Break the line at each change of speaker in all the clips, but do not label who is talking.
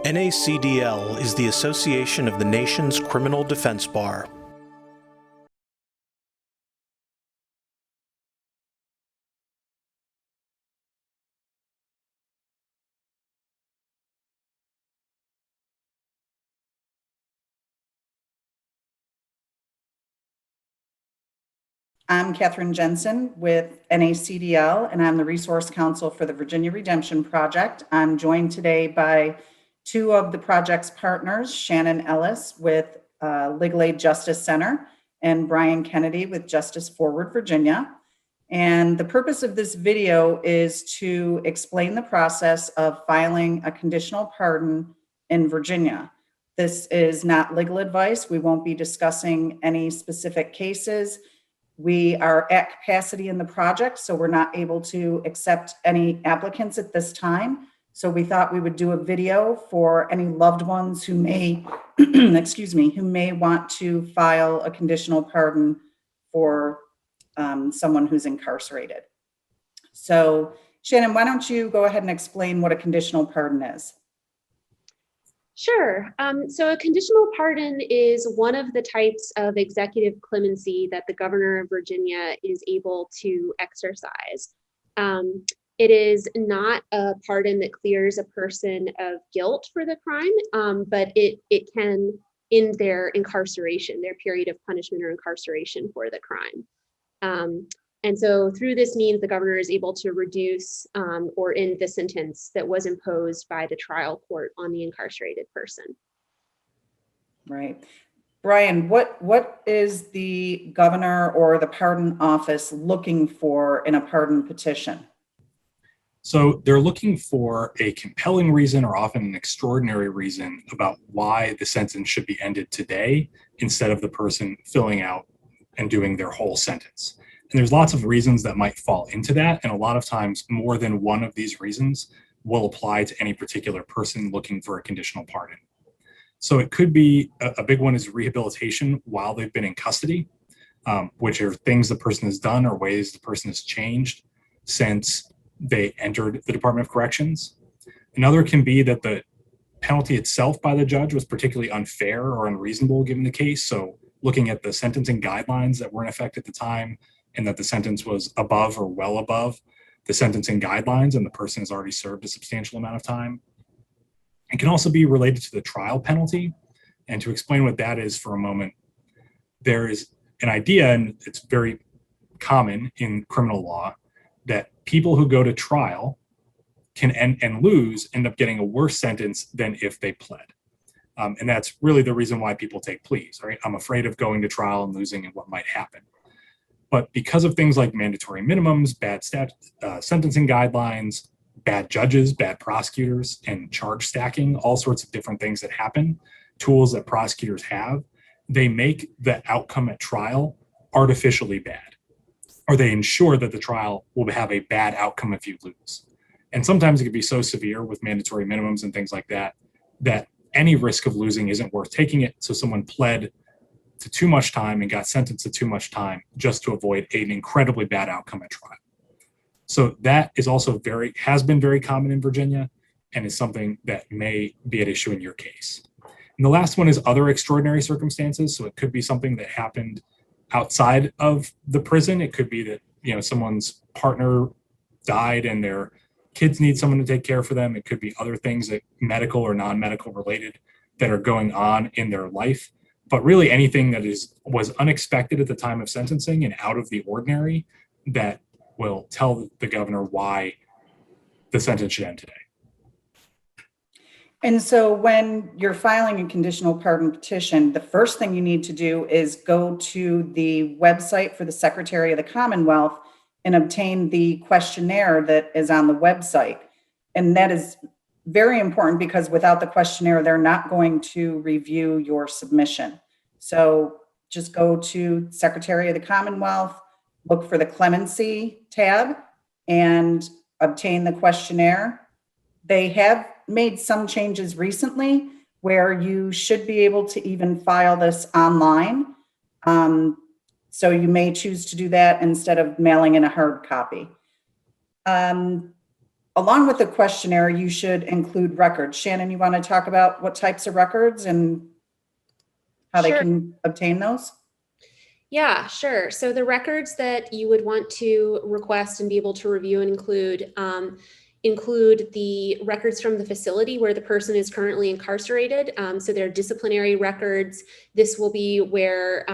NACDL is the association of the nation's criminal defense bar.
I'm Catherine Jensen with NACDL, and I'm the Resource Counsel for the Virginia Redemption Project. I'm joined today by two of the project's partners, Shannon Ellis with Legal Aid Justice Center and Brian Kennedy with Justice Forward Virginia. And the purpose of this video is to explain the process of filing a conditional pardon in Virginia. This is not legal advice. We won't be discussing any specific cases. We are at capacity in the project, so we're not able to accept any applicants at this time. So we thought we would do a video for any loved ones who may, who may want to file a conditional pardon for someone who's incarcerated. So Shannon, why don't you go ahead and explain what a conditional pardon is?
Sure. So a conditional pardon is one of the types of executive clemency that the governor of Virginia is able to exercise. It is not a pardon that clears a person of guilt for the crime, but it can end their incarceration, their period of punishment or incarceration for the crime. And so through this means the governor is able to reduce or end the sentence that was imposed by the trial court on the incarcerated person.
Right. Brian, what is the governor or the pardon office looking for in a pardon petition?
So they're looking for a compelling reason or often an extraordinary reason about why the sentence should be ended today instead of the person filling out and doing their whole sentence. And there's lots of reasons that might fall into that. And a lot of times more than one of these reasons will apply to any particular person looking for a conditional pardon. So it could be a big one is rehabilitation while they've been in custody, which are things the person has done or ways the person has changed since they entered the Department of Corrections. Another can be that the penalty itself by the judge was particularly unfair or unreasonable given the case. So looking at the sentencing guidelines that were in effect at the time, and that the sentence was above or well above the sentencing guidelines and the person has already served a substantial amount of time. It can also be related to the trial penalty. And to explain what that is for a moment, there is an idea, and it's very common in criminal law, that people who go to trial can end up getting a worse sentence than if they pled. And that's really the reason why people take pleas, right? I'm afraid of going to trial and losing and what might happen. But because of things like mandatory minimums, bad sentencing guidelines, bad judges, bad prosecutors, and charge stacking, all sorts of different things that happen, tools that prosecutors have, they make the outcome at trial artificially bad, or they ensure that the trial will have a bad outcome if you lose. And sometimes it can be so severe with mandatory minimums and things like that, that any risk of losing isn't worth taking it. So someone pled to too much time and got sentenced to too much time just to avoid an incredibly bad outcome at trial. So that is also has been very common in Virginia and is something that may be at issue in your case. And the last one is other extraordinary circumstances. So it could be something that happened outside of the prison. It could be that, someone's partner died and their kids need someone to take care for them. It could be other things that medical or non-medical related that are going on in their life. But really anything that was unexpected at the time of sentencing and out of the ordinary that will tell the governor why the sentence should end today.
And so when you're filing a conditional pardon petition, the first thing you need to do is go to the website for the Secretary of the Commonwealth and obtain the questionnaire that is on the website. And that is very important because without the questionnaire, they're not going to review your submission. So just go to Secretary of the Commonwealth, look for the clemency tab and obtain the questionnaire. They have made some changes recently where you should be able to even file this online. So you may choose to do that instead of mailing in a hard copy. along with the questionnaire, you should include records. Shannon, you want to talk about what types of records and how they
Sure.
can obtain those?
Yeah, sure. So the records that you would want to request and be able to review and include the records from the facility where the person is currently incarcerated. So their disciplinary records. This will be where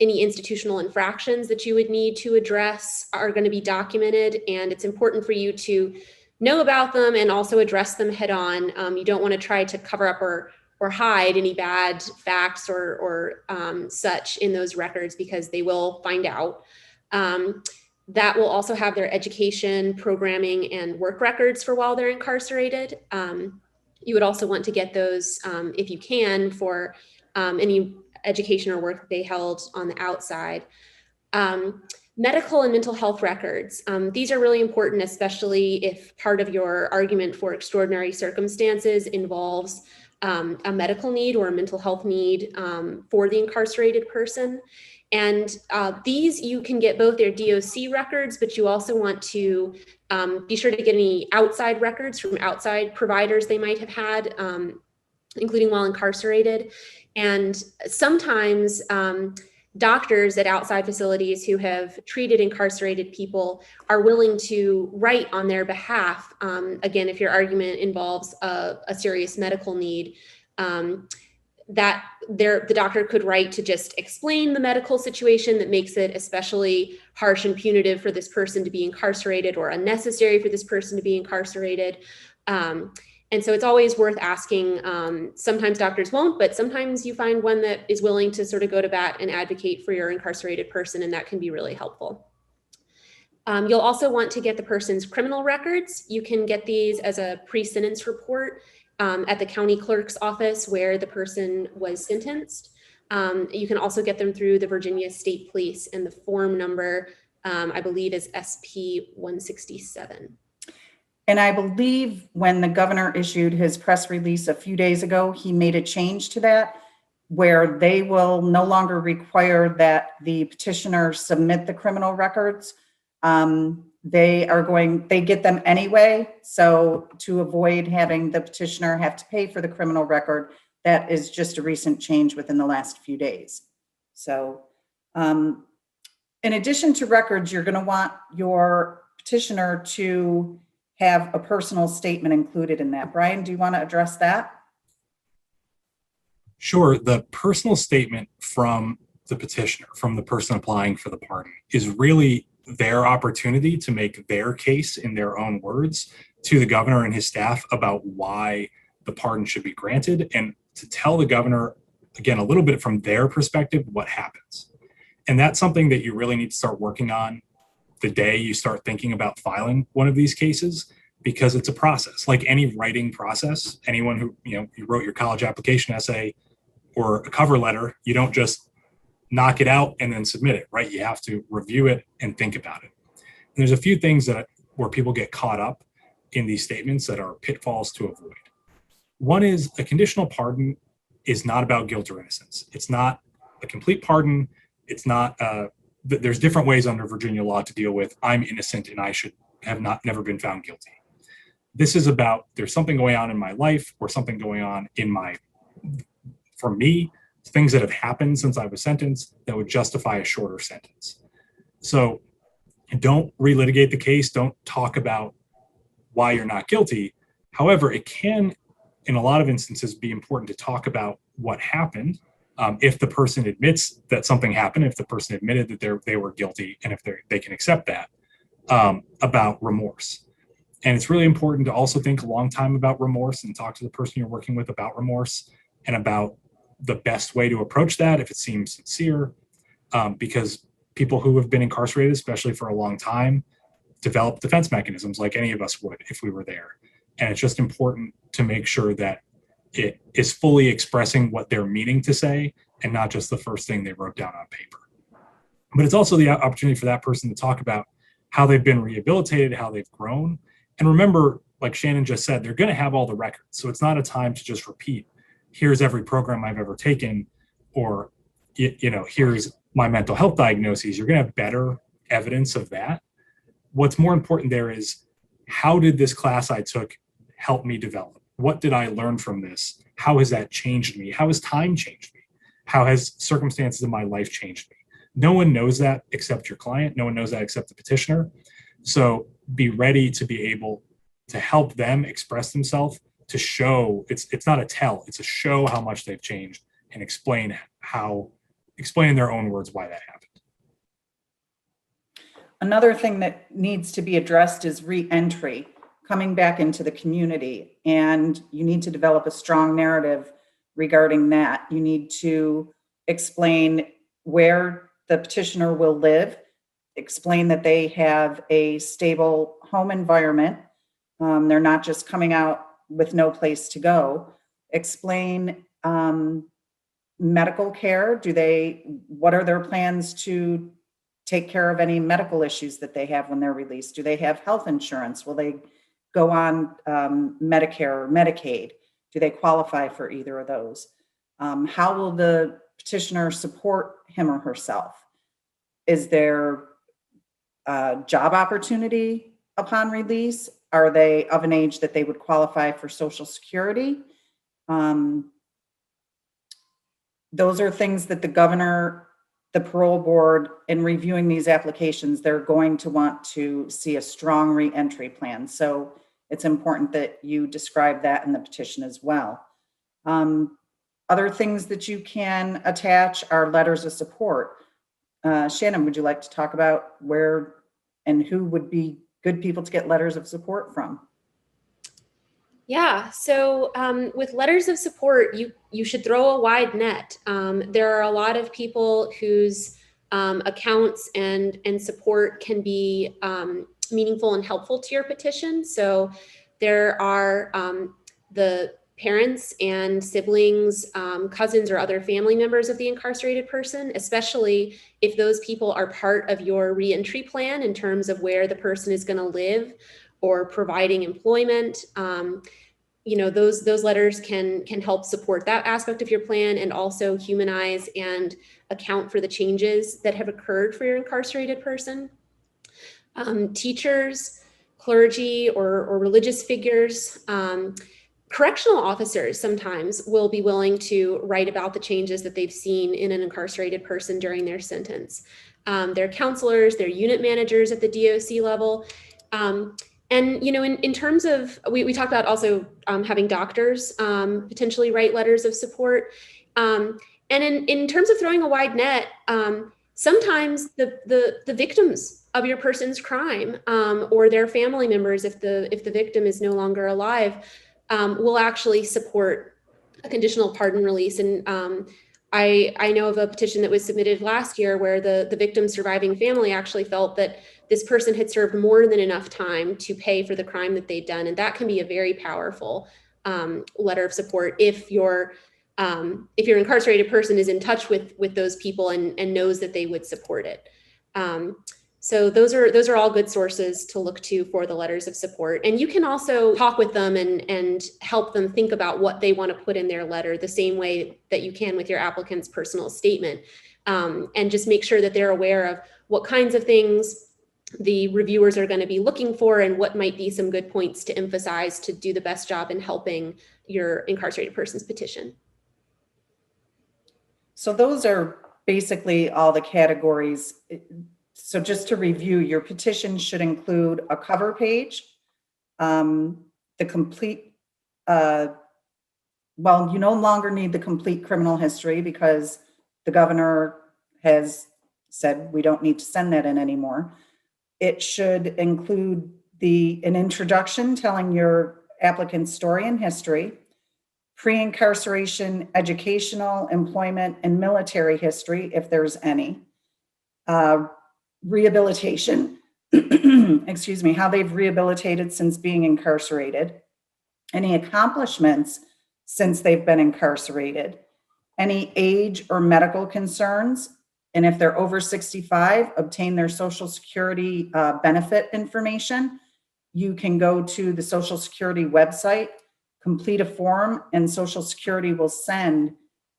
any institutional infractions that you would need to address are going to be documented, and it's important for you to know about them and also address them head on. You don't want to try to cover up or hide any bad facts or such in those records, because they will find out. That will also have their education, programming, and work records for while they're incarcerated. You would also want to get those, if you can, for any education or work that they held on the outside. Medical and mental health records. These are really important, especially if part of your argument for extraordinary circumstances involves a medical need or a mental health need for the incarcerated person. And these, you can get both their DOC records, but you also want to be sure to get any outside records from outside providers they might have had, including while incarcerated. And sometimes doctors at outside facilities who have treated incarcerated people are willing to write on their behalf. Again, if your argument involves a serious medical need, that the doctor could write to just explain the medical situation that makes it especially harsh and punitive for this person to be incarcerated, or unnecessary for this person to be incarcerated. And so it's always worth asking. Sometimes doctors won't, but sometimes you find one that is willing to sort of go to bat and advocate for your incarcerated person, and that can be really helpful. You'll also want to get the person's criminal records. You can get these as a pre-sentence report at the county clerk's office where the person was sentenced. You can also get them through the Virginia State Police, and the form number, I believe, is SP 167.
And I believe when the governor issued his press release a few days ago, he made a change to that where they will no longer require that the petitioner submit the criminal records. They get them anyway. So to avoid having the petitioner have to pay for the criminal record, that is just a recent change within the last few days. So in addition to records, you're going to want your petitioner to have a personal statement included in that. Brian, do you want to address that?
Sure. The personal statement from the petitioner, from the person applying for the pardon, is really their opportunity to make their case in their own words to the governor and his staff about why the pardon should be granted, and to tell the governor, again, a little bit from their perspective, what happens. And that's something that you really need to start working on the day you start thinking about filing one of these cases, because it's a process. Like any writing process, anyone who, you wrote your college application essay or a cover letter, you don't just knock it out and then submit it, right? You have to review it and think about it. And there's a few things where people get caught up in these statements that are pitfalls to avoid. One is a conditional pardon is not about guilt or innocence. It's not a complete pardon. It's not, there's different ways under Virginia law to deal with I'm innocent and I should have never been found guilty. This is about there's something going on in my life or something going on for me, things that have happened since I was sentenced that would justify a shorter sentence. So don't relitigate the case. Don't talk about why you're not guilty. However, it can, in a lot of instances, be important to talk about what happened. If the person admits that something happened, if the person admitted that they were guilty, and if they can accept that, about remorse. And it's really important to also think a long time about remorse and talk to the person you're working with about remorse and about the best way to approach that if it seems sincere, because people who have been incarcerated, especially for a long time, develop defense mechanisms like any of us would if we were there. And it's just important to make sure that it is fully expressing what they're meaning to say and not just the first thing they wrote down on paper. But it's also the opportunity for that person to talk about how they've been rehabilitated, how they've grown. And remember, like Shannon just said, they're going to have all the records. So it's not a time to just repeat, here's every program I've ever taken, or, here's my mental health diagnoses. You're going to have better evidence of that. What's more important there is how did this class I took help me develop? What did I learn from this? How has that changed me? How has time changed me? How has circumstances in my life changed me? No one knows that except your client. No one knows that except the petitioner. So be ready to be able to help them express themselves, to show it's not a tell, it's a show how much they've changed, and explain in their own words why that happened.
Another thing that needs to be addressed is re-entry, coming back into the community. And you need to develop a strong narrative regarding that. You need to explain where the petitioner will live, explain that they have a stable home environment. They're not just coming out with no place to go. Explain medical care. What are their plans to take care of any medical issues that they have when they're released? Do they have health insurance? Will they go on Medicare or Medicaid? Do they qualify for either of those? How will the petitioner support him or herself? Is there a job opportunity upon release? Are they of an age that they would qualify for Social Security? Those are things that the governor, the parole board, in reviewing these applications, they're going to want to see a strong re-entry plan. So it's important that you describe that in the petition as well. Other things that you can attach are letters of support. Shannon, would you like to talk about where and who would be good people to get letters of support from?
Yeah, so with letters of support, you should throw a wide net. There are a lot of people whose accounts and support can be meaningful and helpful to your petition. So there are the parents and siblings, cousins, or other family members of the incarcerated person, especially if those people are part of your reentry plan in terms of where the person is going to live or providing employment. Those letters can help support that aspect of your plan and also humanize and account for the changes that have occurred for your incarcerated person. Teachers, clergy, or religious figures, correctional officers sometimes will be willing to write about the changes that they've seen in an incarcerated person during their sentence. Their counselors, their unit managers at the DOC level. And, in terms of, we talked about also having doctors potentially write letters of support. And in terms of throwing a wide net, sometimes the victims of your person's crime or their family members, if the victim is no longer alive, will actually support a conditional pardon release. And I know of a petition that was submitted last year where the victim's surviving family actually felt that this person had served more than enough time to pay for the crime that they'd done. And that can be a very powerful letter of support if your incarcerated person is in touch with those people and knows that they would support it. So those are all good sources to look to for the letters of support. And you can also talk with them and help them think about what they want to put in their letter the same way that you can with your applicant's personal statement. And just make sure that they're aware of what kinds of things the reviewers are going to be looking for and what might be some good points to emphasize to do the best job in helping your incarcerated person's petition.
So those are basically all the categories. So just to review, your petition should include a cover page, the complete, you no longer need the complete criminal history because the governor has said we don't need to send that in anymore. It should include an introduction telling your applicant's story and history, pre-incarceration educational, employment, and military history, if there's any, rehabilitation, excuse me, how they've rehabilitated since being incarcerated, any accomplishments since they've been incarcerated, any age or medical concerns, and if they're over 65, obtain their Social Security benefit information. You can go to the Social Security website, complete a form, and Social Security will send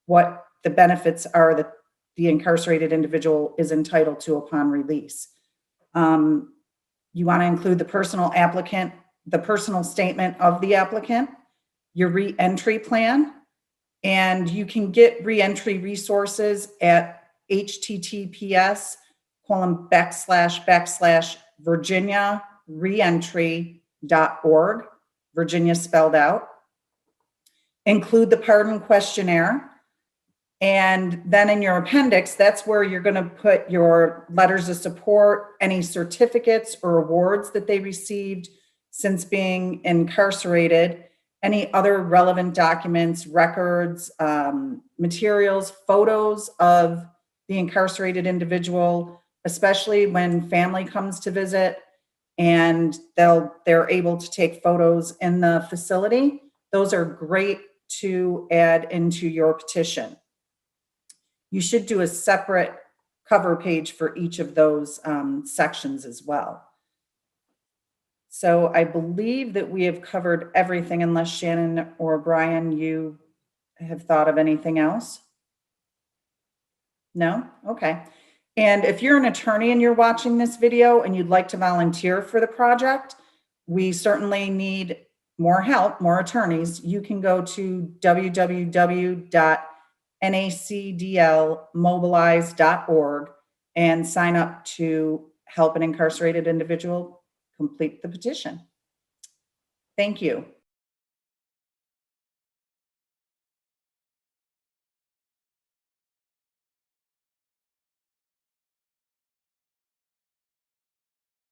what the benefits are that the incarcerated individual is entitled to upon release. You want to include the personal statement of the applicant, your reentry plan, and you can get reentry resources at https://virginiareentry.org, Virginia spelled out. Include the pardon questionnaire. And then in your appendix, that's where you're going to put your letters of support, any certificates or awards that they received since being incarcerated, any other relevant documents, records, materials, photos of the incarcerated individual, especially when family comes to visit and they're able to take photos in the facility. Those are great to add into your petition. You should do a separate cover page for each of those sections as well. So I believe that we have covered everything, unless Shannon or Brian, you have thought of anything else? No? Okay. And if you're an attorney and you're watching this video and you'd like to volunteer for the project, we certainly need more help, more attorneys. You can go to www.nacdlmobilize.org and sign up to help an incarcerated individual complete the petition. Thank you.